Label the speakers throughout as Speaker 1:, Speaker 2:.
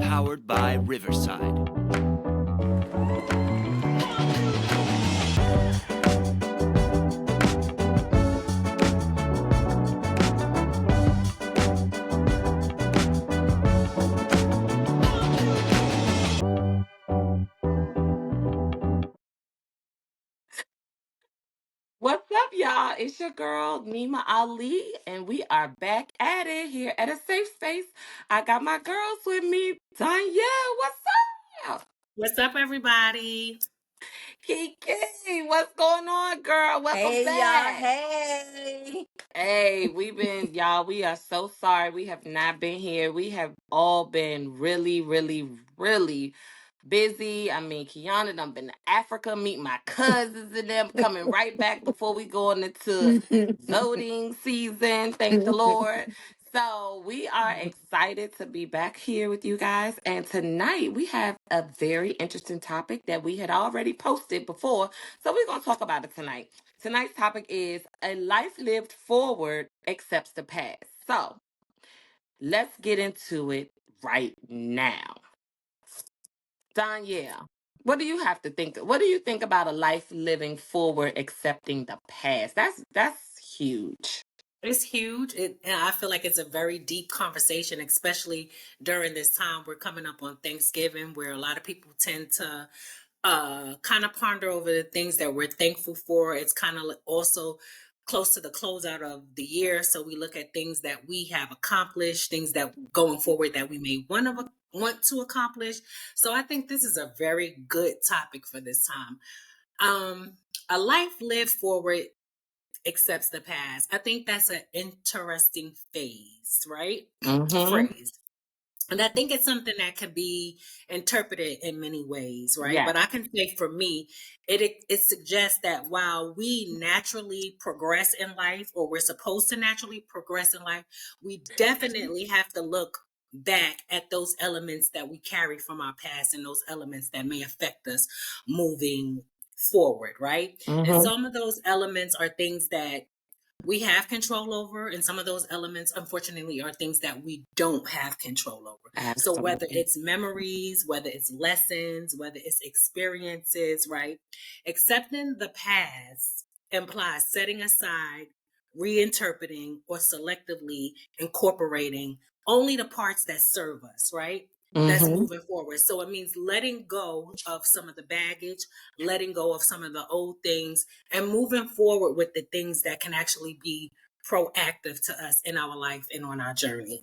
Speaker 1: powered by Riverside.
Speaker 2: What's up, y'all? It's your girl, Nima Ali, and we are back at it here at a safe space. I got my girls with me. Danielle, what's up?
Speaker 3: What's up, everybody?
Speaker 2: Kiki, what's going on, girl? Welcome
Speaker 4: Hey y'all,
Speaker 2: back.
Speaker 4: hey.
Speaker 2: Hey, y'all, we are so sorry we have not been here. We have all been really, really, really busy. I mean, Kiana done been to Africa, meet my cousins and them, coming right back before we going into voting season. Thank the Lord. So we are excited to be back here with you guys. And tonight we have a very interesting topic that we had already posted before. So we're going to talk about it tonight. Tonight's topic is a life lived forward accepts the past. So let's get into it right now. Danielle, what do you have to think? What do you think about a life living forward accepting the past? That's huge.
Speaker 3: It's huge, and I feel like it's a very deep conversation, especially during this time. We're coming up on Thanksgiving, where a lot of people tend to kind of ponder over the things that we're thankful for. It's kind of also close to the closeout of the year, so we look at things that we have accomplished, things that going forward that we may want to accomplish. So I think this is a very good topic for this time. A life lived forward accepts the past. I think that's an interesting phase, right?
Speaker 2: Mm-hmm.
Speaker 3: Phrase. And I think it's something that could be interpreted in many ways, right?
Speaker 2: Yeah.
Speaker 3: But I can say for me, it suggests that while we naturally progress in life, or we're supposed to naturally progress in life, we definitely have to look back at those elements that we carry from our past and those elements that may affect us moving forward, right? And
Speaker 2: Mm-hmm.
Speaker 3: some of those elements are things that we have control over, and some of those elements, unfortunately, are things that we don't have control over. So whether
Speaker 2: Absolutely.
Speaker 3: it's memories, whether it's lessons, whether it's experiences, right? Accepting the past implies setting aside, reinterpreting, or selectively incorporating only the parts that serve us, right? That's
Speaker 2: Mm-hmm.
Speaker 3: moving forward. So it means letting go of some of the baggage, letting go of some of the old things, and moving forward with the things that can actually be proactive to us in our life and on our journey.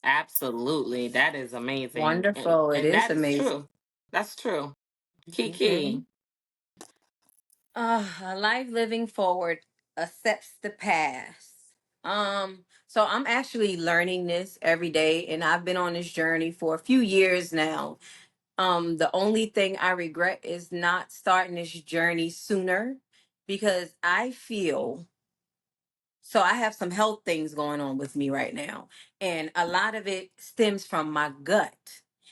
Speaker 2: Absolutely. That is amazing. And
Speaker 4: Wonderful. It
Speaker 2: and
Speaker 4: is
Speaker 2: that is
Speaker 4: amazing.
Speaker 2: true. That's true.
Speaker 4: Hmm.
Speaker 2: Kiki.
Speaker 4: A life living forward accepts the past. So I'm actually learning this every day, and I've been on this journey for a few years now. The only thing I regret is not starting this journey sooner, because I feel so I have some health things going on with me right now. And a lot of it stems from my gut.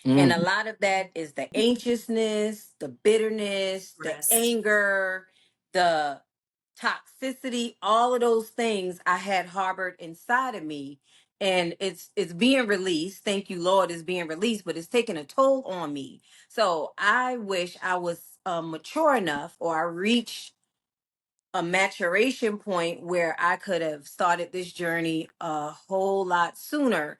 Speaker 4: And a
Speaker 2: Mm.
Speaker 4: lot of that is the anxiousness, the bitterness, the
Speaker 3: Rest.
Speaker 4: anger, the toxicity, all of those things I had harbored inside of me. And it's being released. Thank you, Lord, it's being released, but it's taking a toll on me. So I wish I was mature enough, or I reached a maturation point where I could have started this journey a whole lot sooner.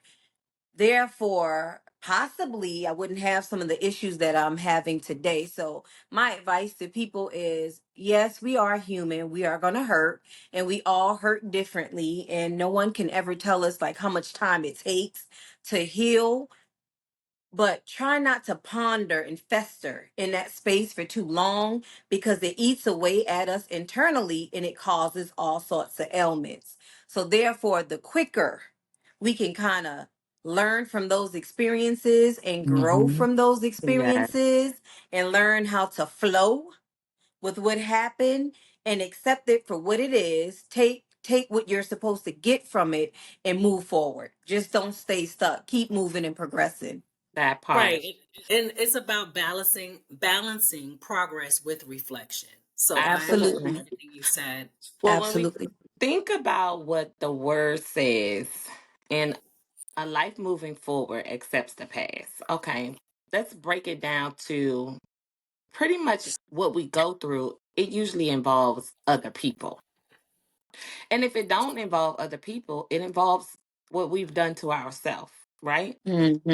Speaker 4: Therefore, possibly I wouldn't have some of the issues that I'm having today. So, my advice to people is yes, we are human. We are going to hurt, and we all hurt differently. And no one can ever tell us like how much time it takes to heal, but try not to ponder and fester in that space for too long, because it eats away at us internally and it causes all sorts of ailments. So, therefore, the quicker we can kind of learn from those experiences and grow
Speaker 2: Mm-hmm.
Speaker 4: from those
Speaker 2: Yeah.
Speaker 4: experiences and learn how to flow with what happened and accept it for what it is, take what you're supposed to get from it and move forward. Just don't stay stuck. Keep moving and progressing.
Speaker 2: That part.
Speaker 3: Right. And it's about balancing progress with reflection. So I agree with
Speaker 2: Absolutely.
Speaker 4: Absolutely.
Speaker 3: everything you said.
Speaker 2: Well, when we
Speaker 4: Absolutely.
Speaker 2: think about what the word says in A life moving forward accepts the past. Okay, let's break it down to pretty much what we go through. It usually involves other people. And if it don't involve other people, it involves what we've done to ourselves, right?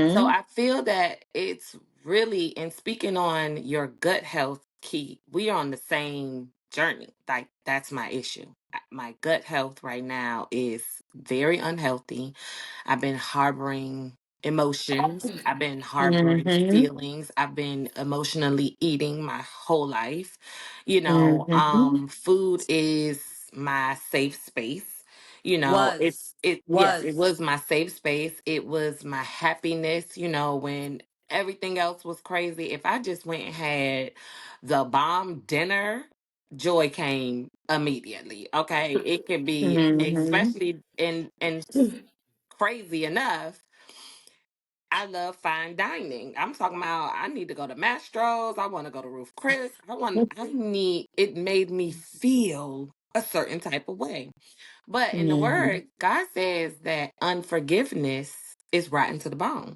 Speaker 2: So
Speaker 4: Mm-hmm.
Speaker 2: I feel that it's really, in speaking on your gut health key, we are on the same journey. Like, that's my issue. My gut health right now is very unhealthy. I've been harboring emotions. I've been harboring
Speaker 4: Mm-hmm.
Speaker 2: feelings. I've been emotionally eating my whole life.
Speaker 4: Mm-hmm.
Speaker 2: Food is my safe space. Yes, it
Speaker 4: Was.
Speaker 2: was my safe space. It was my happiness, when everything else was crazy. If I just went and had the bomb dinner, joy came immediately. Okay. It could be
Speaker 4: Mm-hmm.
Speaker 2: especially in crazy enough, I love fine dining. I'm talking about I need to go to Mastro's. I want to go to Ruth Chris. It made me feel a certain type of way. But in the
Speaker 4: Mm-hmm.
Speaker 2: word, God says that unforgiveness is rotten to the bone.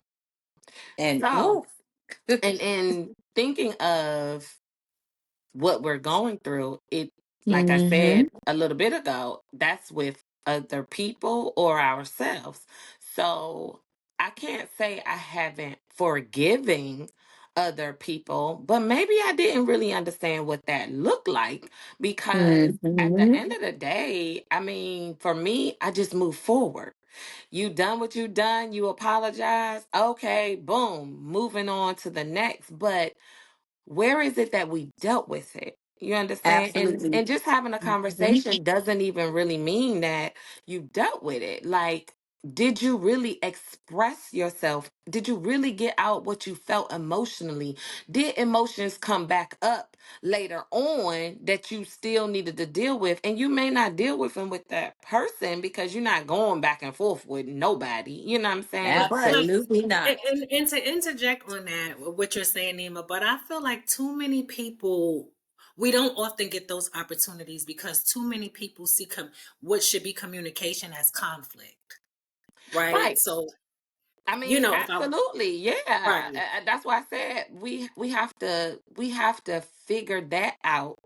Speaker 4: And
Speaker 2: So,
Speaker 4: ooh.
Speaker 2: and in thinking of what we're going through, like I
Speaker 4: Mm-hmm.
Speaker 2: said a little bit ago, that's with other people or ourselves. So I can't say I haven't forgiving other people, but maybe I didn't really understand what that looked like, because at the
Speaker 4: Mm-hmm.
Speaker 2: end of the day, I mean, for me, I just move forward. You done what you done, you apologize. Okay, boom, moving on to the next. But where is it that we dealt with it? You understand? and
Speaker 4: Absolutely.
Speaker 2: and just having a
Speaker 4: Mm-hmm.
Speaker 2: conversation doesn't even really mean that you dealt with it. Like, did you really express yourself? Did you really get out what you felt emotionally? Did emotions come back up later on that you still needed to deal with? And you may not deal with them with that person because you're not going back and forth with nobody. You know what I'm saying? But
Speaker 3: Like,
Speaker 4: Absolutely not.
Speaker 3: and to interject on that, what you're saying, Nima, but I feel like too many people, we don't often get those opportunities because too many people see what should be communication as conflict, right?
Speaker 2: right.
Speaker 3: So,
Speaker 2: I mean,
Speaker 3: if I,
Speaker 2: absolutely, yeah.
Speaker 3: right,
Speaker 2: That's why I said we have to figure that out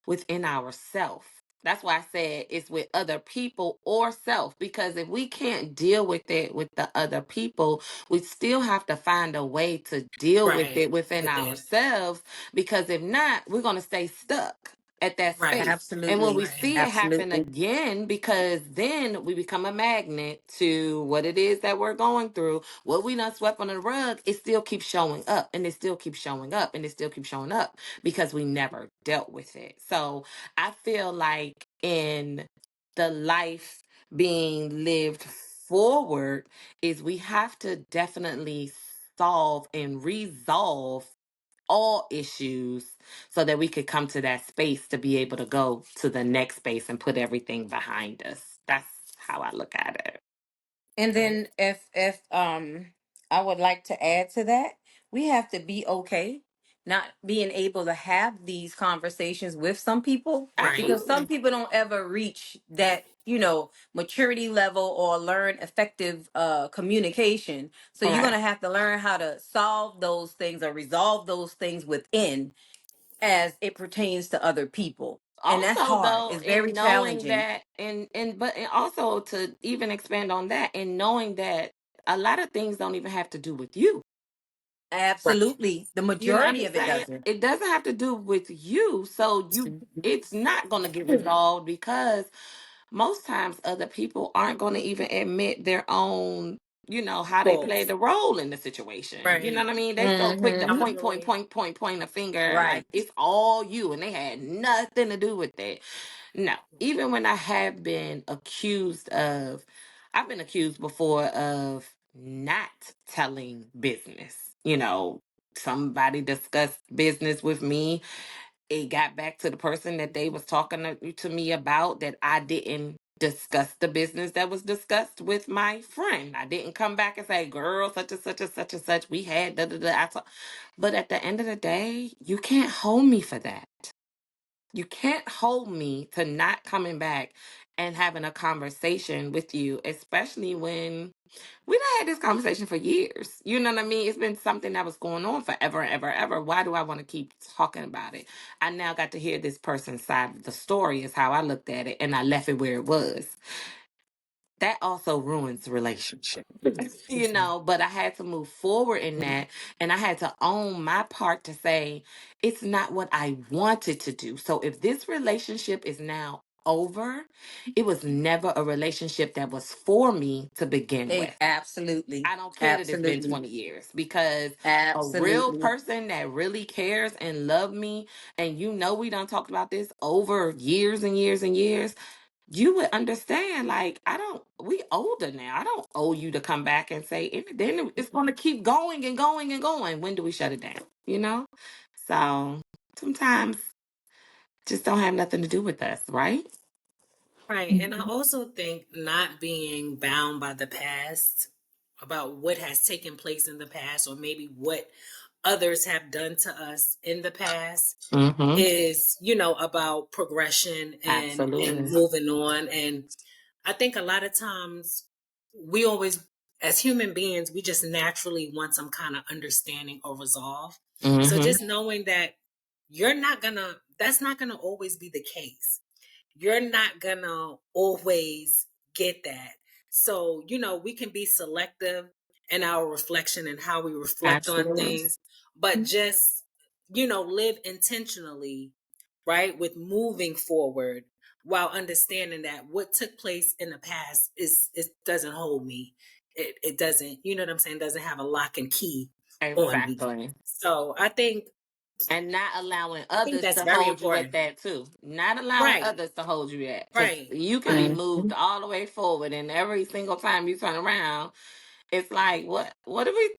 Speaker 2: within ourselves. That's why I said it's with other people or self, because if we can't deal with it with the other people, we still have to find a way to deal with
Speaker 3: right,
Speaker 2: it within
Speaker 3: with it,
Speaker 2: ourselves, because if not, we're going to stay stuck at that
Speaker 3: right,
Speaker 2: space. And when we
Speaker 4: Absolutely.
Speaker 3: right,
Speaker 2: see it happen
Speaker 4: Absolutely.
Speaker 2: again, because then we become a magnet to what it is that we're going through, what we done swept under the rug, it still keeps showing up, and it still keeps showing up, and it still keeps showing up because we never dealt with it. So I feel like in the life being lived forward is we have to definitely solve and resolve all issues so that we could come to that space to be able to go to the next space and put everything behind us. That's how I look at it.
Speaker 4: And
Speaker 3: right,
Speaker 4: then if I would like to add to that, we have to be okay not being able to have these conversations with some people,
Speaker 3: right,
Speaker 4: because some
Speaker 2: Absolutely.
Speaker 4: people don't ever reach that, maturity level or learn effective communication. So you're
Speaker 2: Right.
Speaker 4: going to have to learn how to solve those things or resolve those things within as it pertains to other people. And that's
Speaker 2: Also,
Speaker 4: hard.
Speaker 2: though,
Speaker 4: It's very
Speaker 2: in knowing
Speaker 4: challenging.
Speaker 2: that, and also to even expand on that, in knowing that a lot of things don't even have to do with you.
Speaker 3: right,
Speaker 4: Absolutely. The
Speaker 2: You know what
Speaker 4: majority
Speaker 2: I'm
Speaker 4: of it
Speaker 2: saying?
Speaker 4: doesn't.
Speaker 2: It doesn't have to do with you. So it's not going to get resolved, because most times other people aren't going to even admit their own, how they play
Speaker 3: false,
Speaker 2: the role in the situation. You know
Speaker 3: right,
Speaker 2: what I mean? They so quick to
Speaker 4: Mm-hmm.
Speaker 3: definitely,
Speaker 2: point a finger like
Speaker 4: Right.
Speaker 2: it's all you, and they had nothing to do with it. No, even when I have been accused of, I've been accused before of not telling business. Somebody discussed business with me. It got back to the person that they was talking to me about, that I didn't discuss the business that was discussed with my friend. I didn't come back and say, girl, such and such and such and such, we had da da da. But at the end of the day, you can't hold me for that. You can't hold me to not coming back and having a conversation with you, especially when we done had this conversation for years. You know what I mean? It's been something that was going on forever and ever, ever. Why do I want to keep talking about it? I now got to hear this person's side of the story, is how I looked at it, and I left it where it was. That also ruins relationship. You know, but I had to move forward in that, and I had to own my part to say it's not what I wanted to do. So if this relationship is now over, it was never a relationship that was for me to begin with.
Speaker 4: Absolutely.
Speaker 2: I don't care that it's been
Speaker 4: Absolutely.
Speaker 2: 20 years, because a real
Speaker 4: Absolutely.
Speaker 2: person that really cares and love me, and you know we done talked about this over years and years and years, you would understand, like, we older now. I don't owe you to come back and say, then it's going to keep going and going and going. When do we shut it down? You know? So sometimes just don't have nothing to do with us, right?
Speaker 3: Right. And I also think not being bound by the past, about what has taken place in the past, or maybe what others have done to us in the past,
Speaker 2: Mm-hmm.
Speaker 3: is, about progression and
Speaker 2: Absolutely.
Speaker 3: moving on. And I think a lot of times we always, as human beings, we just naturally want some kind of understanding or resolve. So
Speaker 2: Mm-hmm.
Speaker 3: just knowing that that's not gonna always be the case. You're not gonna always get that. So, we can be selective in our reflection and how we reflect on
Speaker 2: Absolutely.
Speaker 3: things, but just, live intentionally, right, with moving forward, while understanding that what took place in the past it doesn't hold me. It doesn't, you know what I'm saying, doesn't have a lock and key on me.
Speaker 2: Exactly.
Speaker 3: So I think
Speaker 2: And not allowing others
Speaker 3: that's
Speaker 2: to
Speaker 3: very
Speaker 2: hold you at
Speaker 3: important.
Speaker 2: that too. Not allowing
Speaker 3: Right,
Speaker 2: others to hold you at, because
Speaker 3: right,
Speaker 2: you can be
Speaker 3: right.
Speaker 2: moved all the way forward, and every single time you turn around, it's like, what do we,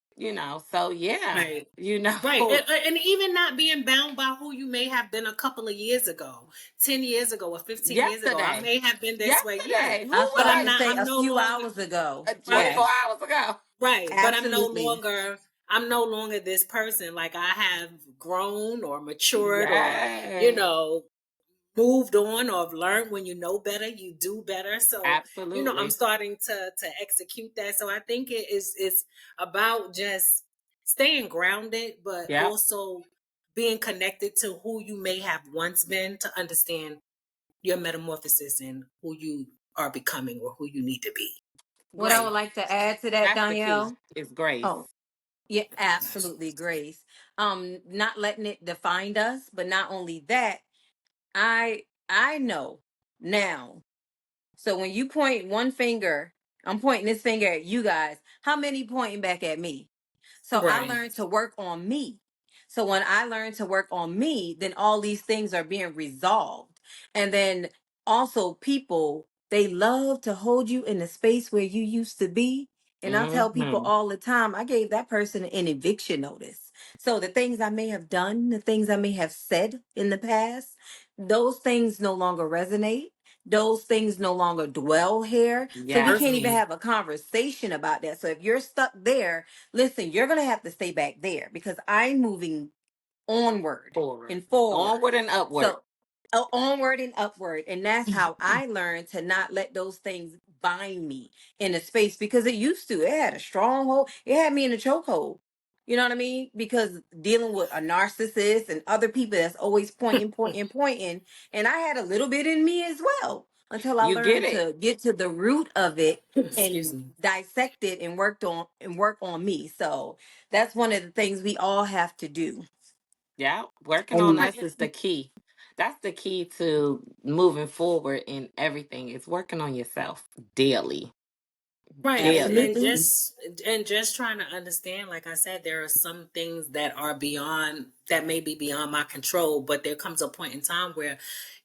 Speaker 2: so yeah,
Speaker 3: Right.
Speaker 2: you know.
Speaker 3: Right. And even not being bound by who you may have been a couple of years ago, 10 years ago, or 15 years ago. I
Speaker 2: Yesterday,
Speaker 3: may have been this way, yeah.
Speaker 2: yesterday, who
Speaker 4: I was
Speaker 2: was
Speaker 3: But
Speaker 4: about
Speaker 3: I'm
Speaker 4: to
Speaker 3: not,
Speaker 2: I?
Speaker 4: say
Speaker 3: I'm
Speaker 4: a
Speaker 3: no
Speaker 4: few
Speaker 3: longer,
Speaker 4: hours ago.
Speaker 2: 24
Speaker 3: right,
Speaker 4: Yes.
Speaker 2: hours ago.
Speaker 3: right. But
Speaker 4: Absolutely.
Speaker 3: I'm no longer this person. Like, I have grown or matured, or, you
Speaker 2: Yes,
Speaker 3: know, moved on, or have learned when you know better, you do better. So, I'm
Speaker 2: absolutely.
Speaker 3: starting to execute that. So I think it's about just staying grounded, but
Speaker 2: Yep.
Speaker 3: also being connected to who you may have once been, to understand your metamorphosis and who you are becoming, or who you need to be.
Speaker 4: What I would
Speaker 2: Grace.
Speaker 4: like to add to that,
Speaker 2: That's the key.
Speaker 4: Danielle.
Speaker 2: Is grace.
Speaker 4: Oh, yeah, absolutely, Grace. Not letting it define us, but not only that, I know now. So when you point one finger, I'm pointing this finger at you guys. How many pointing back at me? So I
Speaker 3: Right.
Speaker 4: learned to work on me. So when I learned to work on me, then all these things are being resolved. And then also people, they love to hold you in the space where you used to be. And I tell people
Speaker 2: Mm-hmm.
Speaker 4: all the time, I gave that person an eviction notice. So the things I may have done, the things I may have said in the past, those things no longer resonate. Those things no longer dwell here. So we
Speaker 2: Yes.
Speaker 4: can't even
Speaker 3: Perfect.
Speaker 4: have a conversation about that. So if you're stuck there, listen, you're going to have to stay back there because I'm moving onward
Speaker 2: Forward.
Speaker 4: and forward.
Speaker 2: Onward and upward.
Speaker 4: So onward and upward. And that's how I learned to not let those things bind me in a space because it used to. It had a stronghold. It had me in a chokehold. You know what I mean? Because dealing with a narcissist and other people that's always pointing, pointing, pointing. And I had a little bit in me as well until I
Speaker 2: You get
Speaker 4: learned
Speaker 2: it.
Speaker 4: to get to the root of it
Speaker 3: Excuse
Speaker 4: and
Speaker 3: me.
Speaker 4: dissect it and work on me. So that's one of the things we all have to do.
Speaker 2: Yeah. Working on
Speaker 4: And
Speaker 2: us is the key. That's the key to moving forward in everything. It's working on yourself daily.
Speaker 3: Right. And,
Speaker 2: Daily.
Speaker 3: and
Speaker 4: absolutely.
Speaker 3: just and just trying to understand, like I said, there are some things that may be beyond my control, but there comes a point in time where,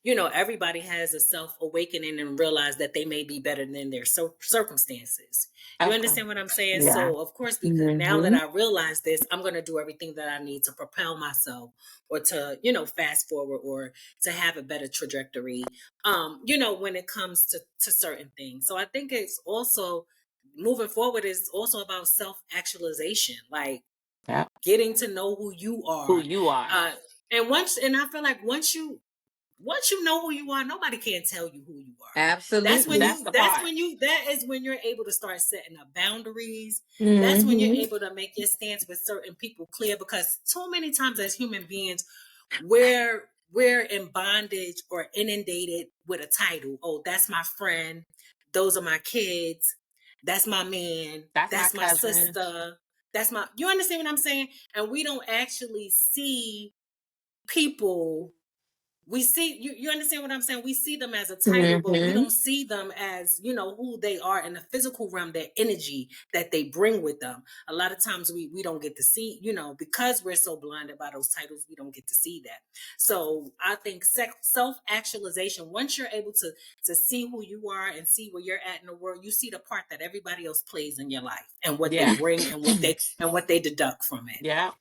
Speaker 3: everybody has a self awakening and realize that they may be better than their circumstances. You
Speaker 2: Okay.
Speaker 3: understand what I'm saying?
Speaker 2: Yeah.
Speaker 3: So of course, because now that
Speaker 4: Hmm.
Speaker 3: I realize this, I'm going to do everything that I need to propel myself, or to, fast forward, or to have a better trajectory, when it comes to certain things. So I think it's also, moving forward is also about self-actualization, like
Speaker 2: Yeah.
Speaker 3: getting to know who you
Speaker 2: Who
Speaker 3: are.
Speaker 2: you are.
Speaker 3: uh and I feel like once you once you know who you are, nobody can tell you who you are.
Speaker 4: Absolutely.
Speaker 2: That's the part.
Speaker 3: That is when you're able to start setting up boundaries. That's when you're
Speaker 4: Hmm.
Speaker 3: able to make your stance with certain people clear, because too many times as human beings, we're in bondage or inundated with a title. Oh, that's my friend. Those are my kids. That's my man.
Speaker 2: That's my
Speaker 3: That's my
Speaker 2: cousin.
Speaker 3: sister. That's my, you understand what I'm saying? And we don't actually see people. We see, you understand what I'm saying? We see them as a title, but we
Speaker 4: Hmm.
Speaker 3: don't see them as, who they are in the physical realm, their energy that they bring with them. A lot of times we don't get to see, because we're so blinded by those titles, we don't get to see that. So I think self-actualization, once you're able to see who you are and see where you're at in the world, you see the part that everybody else plays in your life and what they
Speaker 2: Yeah.
Speaker 3: bring and what they deduct from it.
Speaker 2: Yeah.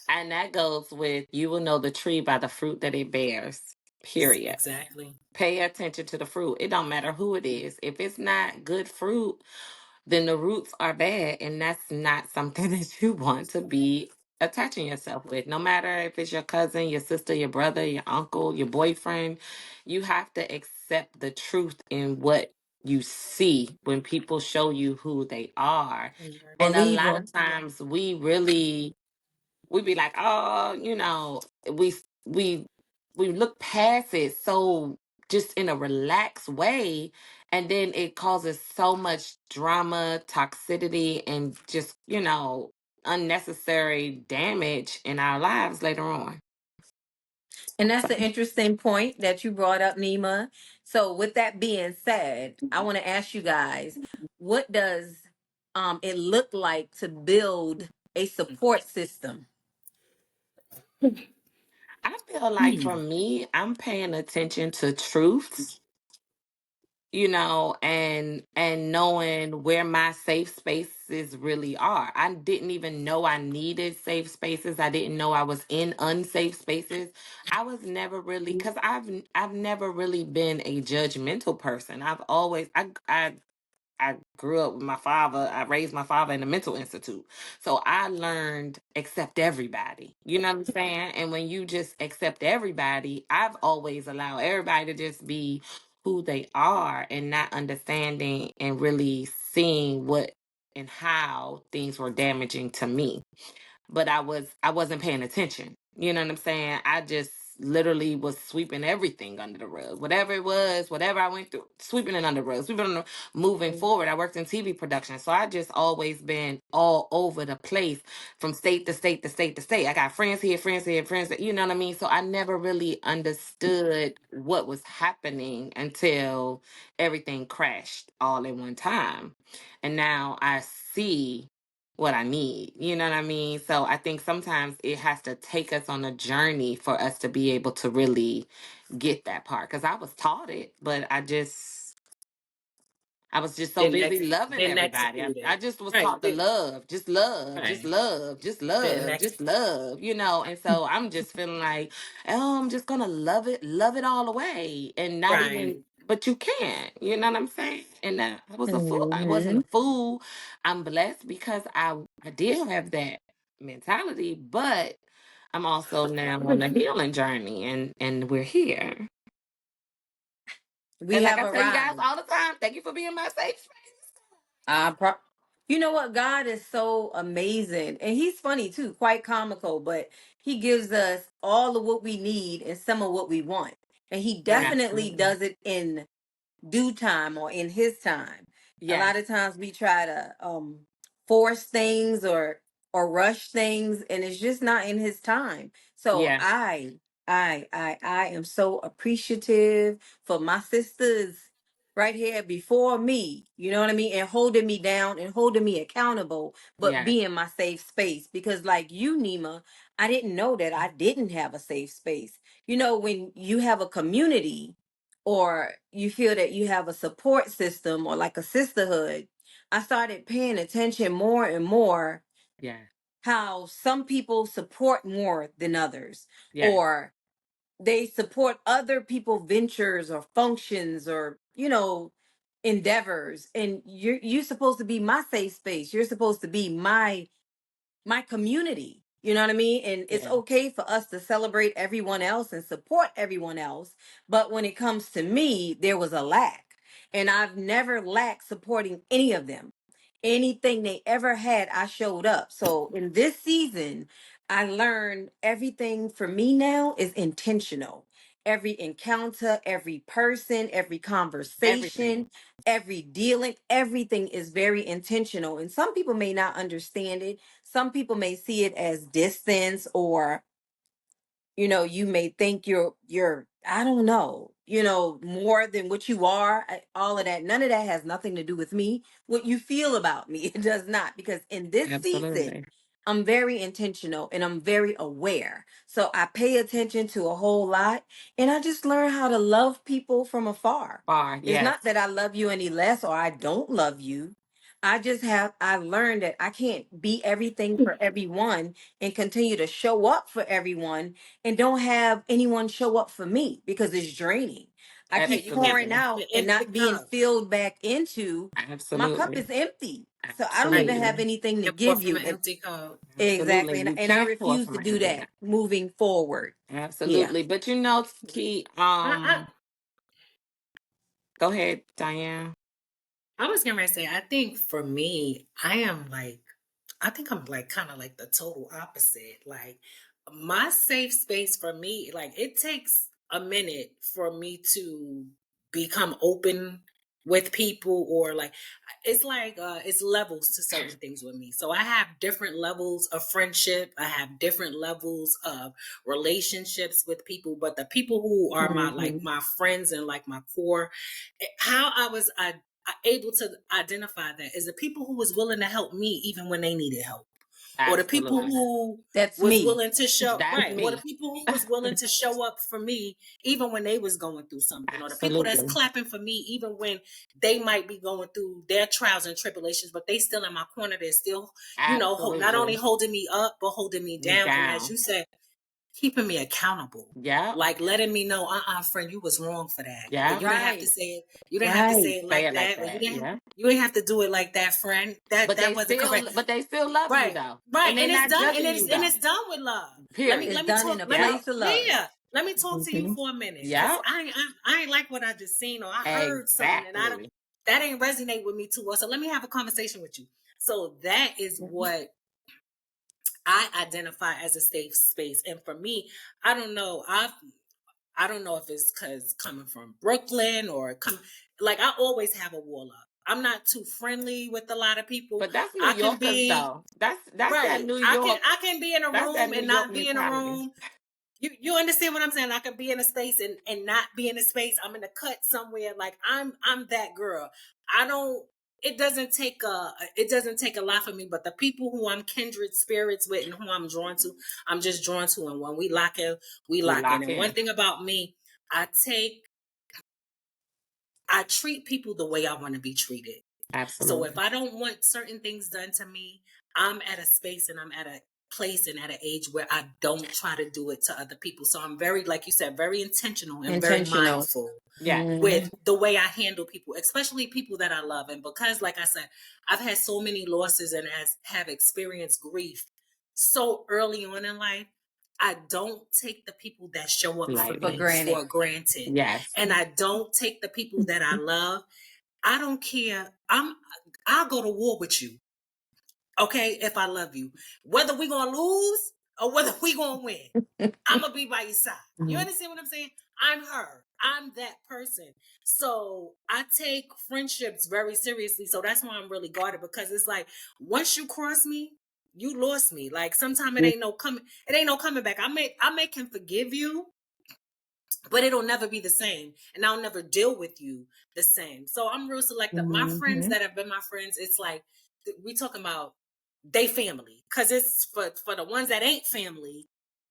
Speaker 2: And that goes with you will know the tree by the fruit that it bears. Period.
Speaker 3: Exactly.
Speaker 2: Pay attention to the fruit. It don't matter who it is. If it's not good fruit, then the roots are bad, and that's not something that you want to be attaching yourself with. No matter if it's your cousin, your sister, your brother, your uncle, your boyfriend, you have to accept the truth in what you see when people show you who they are. And a lot
Speaker 4: Believer.
Speaker 2: of times we be like, oh, we we we look past it so just in a relaxed way, and then it causes so much drama, toxicity, and just unnecessary damage in our lives later on.
Speaker 4: And that's an interesting point that you brought up, Nima. So, with that being said, I want to ask you guys, what does it look like to build a support system?
Speaker 2: I feel like for me, I'm paying attention to truths, and knowing where my safe spaces really are. I didn't even know I needed safe spaces. I didn't know I was in unsafe spaces. I was never really, because I've never really been a judgmental person. I've always I grew up with my father. I raised my father in a mental institute. So I learned accept everybody. You know what I'm saying? And when you just accept everybody, I've always allowed everybody to just be who they are and not understanding and really seeing what and how things were damaging to me, but I wasn't paying attention. You know what I'm saying? I just literally was sweeping everything under the rug. Whatever it was, whatever I went through, sweeping it under the rug, moving forward. I worked in TV production. So I just always been all over the place from state to state to state to state. I got friends here, friends here, friends there, you know what I mean? So I never really understood what was happening until everything crashed all at one time. And now I see what I need. You know what I mean? So I think sometimes it has to take us on a journey for us to be able to really get that part. Because I was taught it, but I was just so busy loving
Speaker 3: Didn't
Speaker 2: everybody. I,
Speaker 3: execute
Speaker 2: I
Speaker 3: it.
Speaker 2: just was
Speaker 3: Right.
Speaker 2: taught to love, just love, just
Speaker 3: Right.
Speaker 2: love, just
Speaker 3: Didn't
Speaker 2: love, just
Speaker 3: execute.
Speaker 2: love. And so I'm just feeling like, oh, I'm just gonna love it all away, and not
Speaker 3: Right.
Speaker 2: even. But you can't, you know what I'm saying? And I was a fool. I wasn't
Speaker 4: Hmm.
Speaker 2: a fool. I'm blessed because I did have that mentality, but I'm also now on a healing journey, and we're here.
Speaker 4: We
Speaker 2: And like
Speaker 4: have
Speaker 2: I tell you guys
Speaker 4: arrived.
Speaker 2: all the time, thank you for being my safe space.
Speaker 4: Uh, pro- you know what? God is so amazing. And he's funny too, quite comical, but he gives us all of what we need and some of what we want. And he
Speaker 3: Right.
Speaker 4: definitely
Speaker 2: Absolutely.
Speaker 4: does it in due time or in his time. A
Speaker 2: Yes.
Speaker 4: lot of times we try to force things or rush things, and it's just not in his time. So
Speaker 2: Yeah.
Speaker 4: I am so appreciative for my sisters right here before me, you know what I mean, and holding me down and holding me accountable, but
Speaker 2: Yes.
Speaker 4: being my safe space. Because like you, Nima, I didn't know that I didn't have a safe space. You know, when you have a community or you feel that you have a support system or like a sisterhood, I started paying attention more and more
Speaker 2: Yeah.
Speaker 4: how some people support more than others,
Speaker 2: Yes.
Speaker 4: or they support other people ventures or functions or endeavors, and you're supposed to be my safe space. You're supposed to be my community. You know what I mean? And it's
Speaker 2: Yeah.
Speaker 4: okay for us to celebrate everyone else and support everyone else. But when it comes to me, there was a lack. And I've never lacked supporting any of them. Anything they ever had, I showed up. So in this season, I learned everything for me now is intentional. Every encounter, every person, every
Speaker 2: Everything.
Speaker 4: conversation, every dealing, everything is very intentional. And some people may not understand it. Some people may see it as distance, or you may think you're I don't know, more than what you are. All of that, none of that has nothing to do with me. What you feel about me, it does not, because in this season
Speaker 2: Absolutely.
Speaker 4: I'm very intentional and I'm very aware, so I pay attention to a whole lot, and I just learn how to love people from afar.
Speaker 2: Far.
Speaker 4: It's
Speaker 2: Yes.
Speaker 4: not that I love you any less or I don't love you. I learned that I can't be everything for everyone and continue to show up for everyone and don't have anyone show up for me, because it's draining. I
Speaker 3: Yeah,
Speaker 4: keep
Speaker 3: you can't
Speaker 4: pouring
Speaker 2: Absolutely.
Speaker 3: have an
Speaker 4: out and
Speaker 3: empty
Speaker 4: not being
Speaker 3: cup.
Speaker 4: filled back into. My cup
Speaker 2: Absolutely.
Speaker 4: is empty. So I don't even
Speaker 3: Right.
Speaker 4: have
Speaker 2: Absolutely.
Speaker 4: anything to
Speaker 3: You pour
Speaker 4: give
Speaker 3: from
Speaker 4: you.
Speaker 3: an
Speaker 4: And
Speaker 3: empty cup.
Speaker 2: Absolutely.
Speaker 4: exactly. And,
Speaker 2: You
Speaker 4: and I
Speaker 2: can't pour
Speaker 4: refuse
Speaker 2: from
Speaker 4: to
Speaker 2: an
Speaker 4: do
Speaker 2: empty
Speaker 4: that
Speaker 2: cup.
Speaker 4: moving forward. Yeah.
Speaker 2: Absolutely. But you know, Key,
Speaker 3: I,
Speaker 2: go ahead, Diane.
Speaker 3: I was gonna say, I think for me, I think I'm like kind of like the total opposite. Like my safe space for me, like it takes a minute for me to become open with people, or like it's levels to certain things with me. So I have different levels of friendship. I have different levels of relationships with people, but the people who are
Speaker 4: Hmm.
Speaker 3: my friends and like my core, how I able to identify that is the people who was willing to help me even when they needed help, or the people
Speaker 2: Absolutely.
Speaker 3: who
Speaker 4: That's
Speaker 3: was
Speaker 4: me.
Speaker 3: willing to show
Speaker 2: That's
Speaker 3: right, or the
Speaker 2: me.
Speaker 3: people who was willing to show up for me even when they was going through something, or the people that's
Speaker 2: Absolutely.
Speaker 3: clapping for me even when they might be going through their trials and tribulations, but they still in my corner. They're still, not only
Speaker 2: Absolutely.
Speaker 3: holding me up but holding me
Speaker 2: Me
Speaker 3: down, and as
Speaker 2: down.
Speaker 3: you said, keeping me accountable,
Speaker 2: Yep.
Speaker 3: like letting me know, friend, you was wrong for that, or
Speaker 2: Yep.
Speaker 3: you didn't have to
Speaker 4: Right.
Speaker 3: say it, you didn't have to
Speaker 4: Right.
Speaker 3: say it
Speaker 2: Say
Speaker 3: like
Speaker 2: it like
Speaker 3: that, or
Speaker 2: that. Yeah.
Speaker 3: you didn't have to do it like that, friend. That
Speaker 2: But they
Speaker 3: wasn't correct.
Speaker 2: still love you
Speaker 3: Right,
Speaker 2: though.
Speaker 3: right,
Speaker 2: And they
Speaker 3: and it's
Speaker 2: not
Speaker 3: done,
Speaker 2: judging you
Speaker 3: and
Speaker 2: though.
Speaker 3: it's done with love.
Speaker 2: Period.
Speaker 4: It's done in a
Speaker 2: Yep.
Speaker 4: place of love.
Speaker 3: Let me talk to you
Speaker 4: Hmm.
Speaker 3: for a minute, because
Speaker 2: Yep.
Speaker 3: I ain't like what I just seen, or I heard something, and I don't,
Speaker 2: Exactly.
Speaker 3: that ain't resonate with me too well. So let me have a conversation with you. So that is what I identify as a safe space. And for me, I don't know. I don't know if it's because coming from Brooklyn or like I always have a wall up. I'm not too friendly with a lot of people.
Speaker 2: But that's New
Speaker 3: I can
Speaker 2: Yorkers
Speaker 3: be
Speaker 2: though. That's that
Speaker 3: right.
Speaker 2: New York.
Speaker 3: I can be in a
Speaker 2: That's that
Speaker 3: room
Speaker 2: New
Speaker 3: and
Speaker 2: York
Speaker 3: not be in a
Speaker 2: mentality.
Speaker 3: room. You understand what I'm saying? I can be in a space and not be in a space. I'm in a cut somewhere. Like I'm that girl. I don't. It doesn't take a lot for me. But the people who I'm kindred spirits with and who I'm drawn to, I'm just drawn to. And when we lock in, we
Speaker 2: We
Speaker 3: lock in.
Speaker 2: lock
Speaker 3: And one
Speaker 2: in.
Speaker 3: thing about me, I take I treat people the way I want to be treated. So if
Speaker 2: Absolutely.
Speaker 3: I don't want certain things done to me, I'm at a space and I'm at a place and at an age where I don't try to do it to other people. So I'm very, like you said, very intentional and very
Speaker 4: Intentional.
Speaker 3: mindful
Speaker 2: Yes.
Speaker 4: Hmm.
Speaker 3: with the way I handle people, especially people that I love. And because, like I said, I've had so many losses and have experienced grief so early on in life, I don't take the people that show up for
Speaker 4: For
Speaker 2: Lightly.
Speaker 3: me
Speaker 4: granted.
Speaker 3: for granted.
Speaker 2: Yes.
Speaker 3: And I don't take the people that I love. I don't care. I'll go to war with you. Okay, if I love you. Whether we're gonna lose or whether we gonna win. I'm gonna be by your side. You
Speaker 4: Mhm.
Speaker 3: understand what I'm saying? I'm her. I'm that person. So I take friendships very seriously. So that's why I'm really guarded, because it's like once you cross me, you lost me. Like sometimes it ain't no coming back. I make him forgive you, but it'll never be the same. And I'll never deal with you the same. So I'm real selective. My friends
Speaker 4: Mhm.
Speaker 3: that have been my friends, it's like we talking about they family. Cause it's for the ones that ain't family,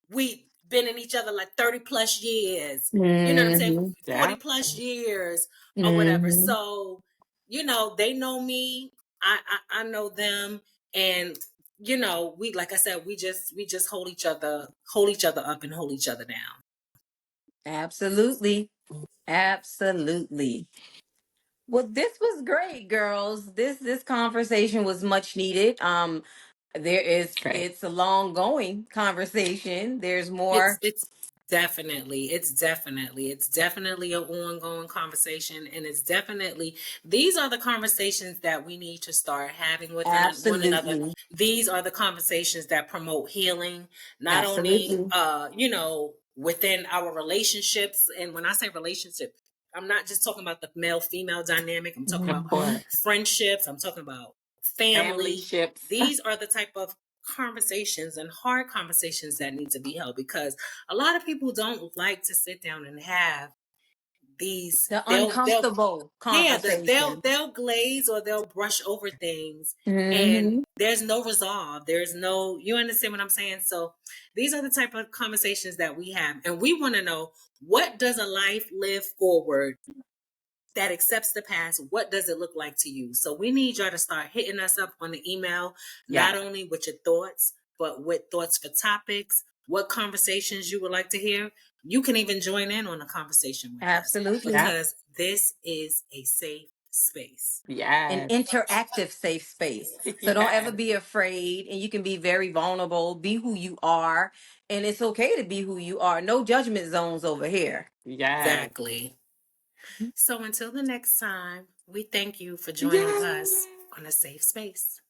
Speaker 3: we been in each other like 30 plus years. You know what I'm saying?
Speaker 4: Mhm.
Speaker 3: 40
Speaker 2: Yeah.
Speaker 3: plus years or whatever.
Speaker 4: Mhm.
Speaker 3: So, they know me. I know them. And we, like I said, we just hold each other up and hold each other down.
Speaker 4: Absolutely. Absolutely. Well, this was great, girls. This conversation was much needed. There is,
Speaker 2: Right.
Speaker 4: it's a long going conversation. There's more.
Speaker 3: It's definitely an ongoing conversation, and it's definitely, these are the conversations that we need to start having with one another.
Speaker 4: Absolutely.
Speaker 3: These are the conversations that promote healing, not only
Speaker 4: Absolutely.
Speaker 3: within our relationships. And when I say relationship, I'm not just talking about the male female dynamic. I'm talking
Speaker 2: Of
Speaker 3: about
Speaker 2: course.
Speaker 3: friendships. I'm talking about
Speaker 2: Family
Speaker 3: family.
Speaker 2: ships.
Speaker 3: These are the type of conversations and hard conversations that need to be held, because a lot of people don't like to sit down and have these.
Speaker 4: The
Speaker 3: They'll
Speaker 4: uncomfortable
Speaker 3: yeah,
Speaker 4: conversation.
Speaker 3: they'll glaze or they'll brush over things, and
Speaker 4: Hmm.
Speaker 3: there's no resolve. There's no, you understand what I'm saying? So these are the type of conversations that we have, and we want to know, what does a life live forward that accepts the past? What does it look like to you? So we need y'all to start hitting us up on the email,
Speaker 2: Yeah.
Speaker 3: not only with your thoughts, but with thoughts for topics, what conversations you would like to hear. You can even join in on a conversation with us,
Speaker 4: Absolutely.
Speaker 2: Yeah.
Speaker 3: because this is a safe space.
Speaker 4: An
Speaker 2: Yes.
Speaker 4: interactive safe space. So don't ever
Speaker 2: Yes.
Speaker 4: be afraid, and you can be very vulnerable. Be who you are, and it's okay to be who you are. No judgment zones over here.
Speaker 2: Yes.
Speaker 3: Exactly. So until the next time, we thank you for joining us on a safe space.